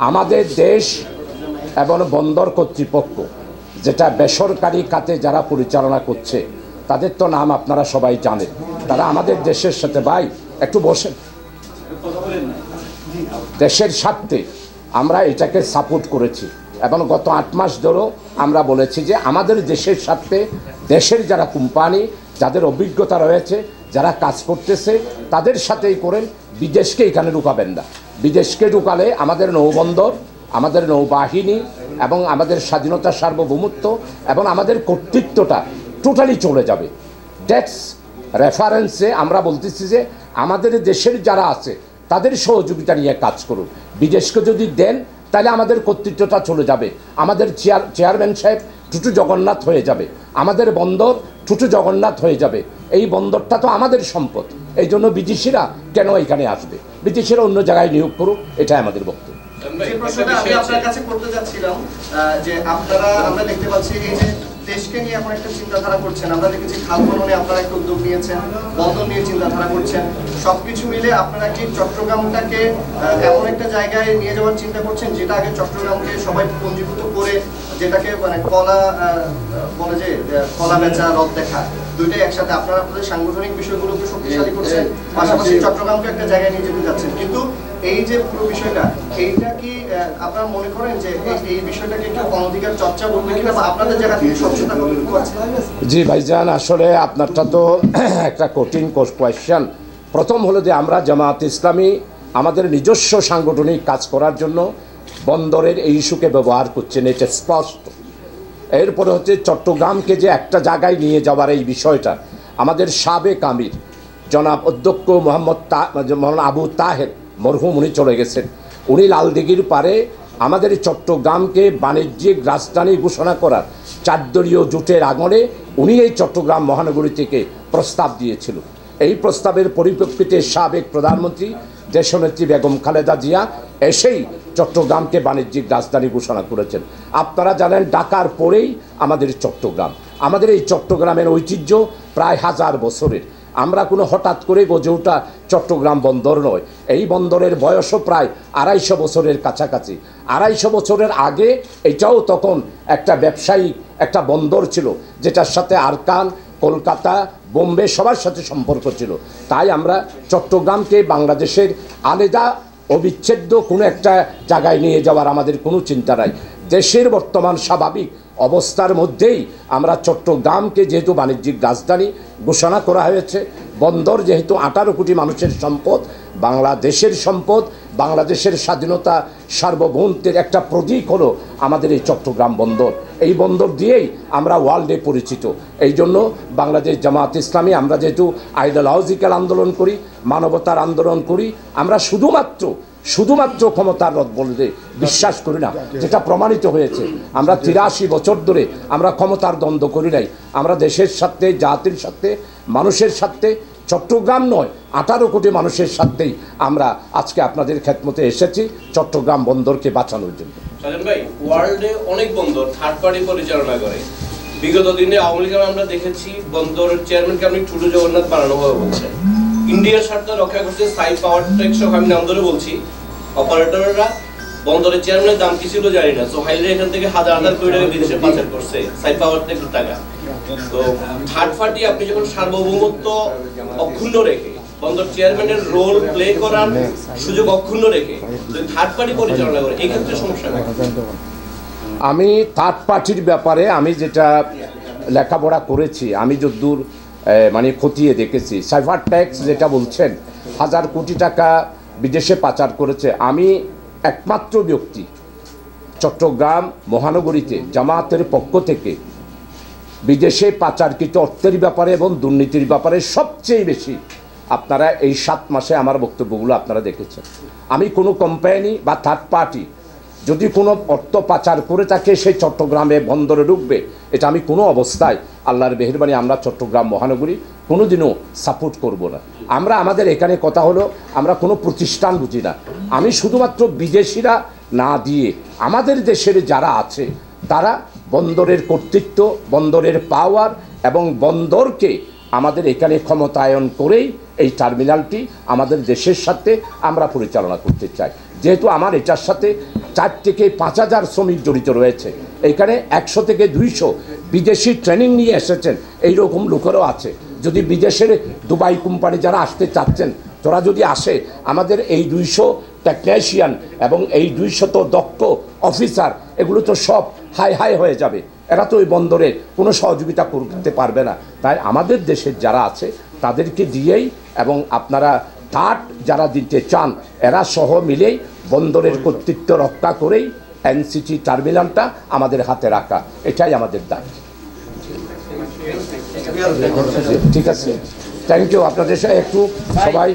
আমাদের দেশ এবং বন্দর কর্তৃপক্ষ যেটা বেসরকারি খাতে যারা পরিচালনা করছে তাদের তো নাম আপনারা সবাই জানেন। তারা আমাদের দেশের সাথে ভাই একটু বসেন, দেশের স্বার্থে আমরা এটাকে সাপোর্ট করেছি এবং গত 8 মাস ধরেও আমরা বলেছি যে আমাদের দেশের স্বার্থে দেশের যারা কোম্পানি যাদের অভিজ্ঞতা রয়েছে যারা কাজ করতেছে তাদের সাথেই করেন, বিদেশকে এখানে ঢুকাবেন না। বিদেশকে ঢুকালে আমাদের নৌবন্দর, আমাদের নৌবাহিনী এবং আমাদের স্বাধীনতা সার্বভৌমত্ব এবং আমাদের কর্তৃত্বটা টোটালি চলে যাবে। ট্যাক্স রেফারেন্সে আমরা বলতেছি যে আমাদের দেশের যারা আছে তাদের সহযোগিতা নিয়ে কাজ করুন। বিদেশকে যদি দেন তাহলে আমাদের কর্তৃত্বটা চলে যাবে, আমাদের চেয়ারম্যান সাহেব টুটু জগন্নাথ হয়ে যাবে, আমাদের বন্দর টুটু জগন্নাথ হয়ে যাবে। এই বন্দরটা তো আমাদের সম্পদ, এই জন্য বিদেশিরা কেন এখানে আসবে? বিদেশিরা অন্য জায়গায় নিয়োগ করুক, এটাই আমাদের বক্তব্য। যে প্রশ্নটা আমি আপনার কাছে করতে যাচ্ছিলাম যে আমরা দেখতে পাচ্ছি এই যে দেশকে নিয়ে এখন একটা চিন্তাধারা করছেন, আমরা দেখেছি খাল খননে আপনারা একটা উদ্যোগ নিয়েছেন, বন্দর নিয়ে চিন্তাধারা করছেন, সবকিছু মিলে আপনারা কি চট্টগ্রামটাকে এমন একটা জায়গায় নিয়ে যাওয়ার চিন্তা করছেন যেটা আগে চট্টগ্রামকে সবাই পঞ্জীভূত করে, যেটাকে মানে কলা বলে যে কলা বেচা রদ দেখা দুইটাই একসাথে আপনারা আপনাদের সাংগঠনিক বিষয়গুলোকে শক্তিশালী করছেন, পাশাপাশি চট্টগ্রামকে একটা জায়গায় নিয়ে যেতে যাচ্ছেন। কিন্তু এই যে পুরো বিষয়টা, এইটা কি আপনারা মনে করেন যে এই বিষয়টাকে একটু অনধিকার চর্চা করবে কিনা বা আপনাদের জায়গা থেকে স্বচ্ছতা কতটুকু আছে? জি ভাইজান, আসলে আপনারটা তো একটা কঠিন কোয়েশ্চেন। প্রথম হলো যে আমরা জামায়াত ইসলামী আমাদের নিজস্ব সাংগঠনিক কাজ করার জন্য বন্দরের এই ইস্যুকে ব্যবহার করছেন, এটা স্পষ্ট। এরপরে হচ্ছে চট্টগ্রামকে যে একটা জায়গায় নিয়ে যাওয়ার এই বিষয়টা, আমাদের সাবেক আমির জনাব অধ্যক্ষ মৌলানা আবু তাহের মরহুম, উনি চলে গেছেন। উনি লালদিঘির পারে আমাদের চট্টগ্রামকে বাণিজ্যিক রাজধানী ঘোষণা করার 4 দলীয় জোটের আগমনে উনি এই চট্টগ্রাম মহানগরী থেকে প্রস্তাব দিয়েছিল। এই প্রস্তাবের পরিপ্রেক্ষিতে সাবেক প্রধানমন্ত্রী দেশনেত্রী বেগম খালেদা জিয়া এসেই চট্টগ্রামকে বাণিজ্যিক রাজধানী ঘোষণা করেছেন। আপনারা জানেন ঢাকার পরেই আমাদের চট্টগ্রাম। আমাদের এই চট্টগ্রামের ঐতিহ্য প্রায় 1000 বছরের। আমরা কোনো হঠাৎ করে গজে ওঠা চট্টগ্রাম বন্দর নয়, এই বন্দরের বয়সও প্রায় 250 বছরের কাছাকাছি। 250 বছরের আগে এটাও তখন একটা ব্যবসায়িক একটা বন্দর ছিল, যেটার সাথে আরকান, কলকাতা, বোম্বে সবার সাথে সম্পর্ক ছিল। তাই আমরা চট্টগ্রামকে বাংলাদেশের আলাদা অবিচ্ছেদ্য কোনো একটা জায়গায় নিয়ে যাওয়ার আমাদের কোনো চিন্তা নাই। দেশের বর্তমান স্বাভাবিক অবস্থার মধ্যেই আমরা চট্টগ্রামকে যেহেতু বাণিজ্যিক রাজধানী ঘোষণা করা হয়েছে, বন্দর যেহেতু 18 কোটি মানুষের সম্পদ, বাংলাদেশের সম্পদ, বাংলাদেশের স্বাধীনতা সার্বভৌমত্বের একটা প্রতীক হলো আমাদের এই চট্টগ্রাম বন্দর। এই বন্দর দিয়েই আমরা ওয়ার্ল্ডে পরিচিত। এই জন্য বাংলাদেশ জামায়াত ইসলামী আমরা যেহেতু আইডিওলজিক্যাল আন্দোলন করি, মানবতার আন্দোলন করি, আমরা শুধুমাত্র ক্ষমতার রদ বলতে বিশ্বাস করি না, যেটা প্রমাণিত হয়েছে। আমরা 83 বছর ধরে আমরা ক্ষমতার দ্বন্দ্ব করি নাই, আমরা দেশের সাথে, জাতির সাথে, মানুষের সাথে, চট্টগ্রাম নয় 18 কোটি মানুষের সাথেই আমরা আজকে আপনাদের খেদমতে এসেছি চট্টগ্রাম বন্দরকে বাঁচানোর জন্য। সাজান ভাই, ওয়ার্ল্ডে অনেক বন্দর থার্ড পার্টি পরিচালনা করে। বিগত দিনে আওয়ামী লীগের আমরা দেখেছি বন্দরের চেয়ারম্যানকে আপনি টুটু জগন্নাথ বানানো হবে বলছেন। ইন্ডিয়ার স্বার্থ রক্ষা করছে সাই পাওয়ার টেক্স, আমি নাম ধরে বলছি। অপারেটররা বন্দরের চেয়ারম্যানের দাম কি ছিল জানি না, সোহাইলরা এখান থেকে 1000 কোটি টাকা বিদেশে পাচার করছে সাই পাওয়ার টেক্স টাকা। তো থার্ড পার্টি আপনি যখন সার্বভৌমত্ব অক্ষুণ্ণ রেখে বন্দর চেয়ারম্যানের রোল প্লে করার সুযোগ অক্ষুণ্ণ রেখে থার্ড পার্টি পরিচালনা করে, এই ক্ষেত্রে সমস্যা নেই। আমি থার্ড পার্টির ব্যাপারে আমি যেটা লেখাপড়া করেছি, আমি যদ্দূর মানে খতিয়ে দেখেছি, সাইফার ট্যাক্স যেটা বলছেন 1000 কোটি টাকা বিদেশে পাচার করেছে। আমি একমাত্র ব্যক্তি চট্টগ্রাম মহানগরীতে জামায়াতের পক্ষ থেকে বিদেশে পাচারকৃত অর্থের ব্যাপারে এবং দুর্নীতির ব্যাপারে সবচেয়ে বেশি, আপনারা এই 7 মাসে আমার বক্তব্যগুলো আপনারা দেখেছেন। আমি কোনো কোম্পানি বা থার্ড পার্টি যদি কোনো অর্থ পাচার করে থাকে সেই চট্টগ্রামে বন্দরে ঢুকবে, এটা আমি কোনো অবস্থায়, আল্লাহর মেহেরবানি, আমরা চট্টগ্রাম মহানগরী কোনোদিনও সাপোর্ট করব না। আমরা আমাদের এখানে কথা হলো আমরা কোনো প্রতিষ্ঠান বুঝি না। আমি শুধুমাত্র বিদেশিরা না দিয়ে আমাদের দেশের যারা আছে তারা বন্দরের কর্তৃত্ব, বন্দরের পাওয়ার এবং বন্দরকে আমাদের এখানে ক্ষমতায়ন করেই এই টার্মিনালটি আমাদের দেশের সাথে আমরা পরিচালনা করতে চাই। যেহেতু আমার এটার সাথে 4 থেকে 5,000 শ্রমিক জড়িত রয়েছে, এখানে 100 থেকে 200 বিদেশি ট্রেনিং নিয়ে এসেছেন এইরকম লোকেরও আছে। যদি বিদেশের দুবাই কোম্পানি যারা আসতে চাচ্ছেন, তোরা যদি আসে, আমাদের এই 200 টেকনিশিয়ান এবং এই 200 দক্ষ অফিসার, এগুলো তো সব হাই হাই হয়ে যাবে। এরা তো ওই বন্দরে কোনো সহযোগিতা করতে পারবে না। তাই আমাদের দেশের যারা আছে তাদেরকে দিয়েই, এবং আপনারা থার্ড যারা দিতে চান এরা সহ মিলেই বন্দরের কর্তৃত্ব রক্ষা করেই এনসিটি টার্মিনালটা আমাদের হাতে রাখা, এটাই আমাদের দাবি। ঠিক আছে, থ্যাংক ইউ। আপনাদের সাথে একটু সবাই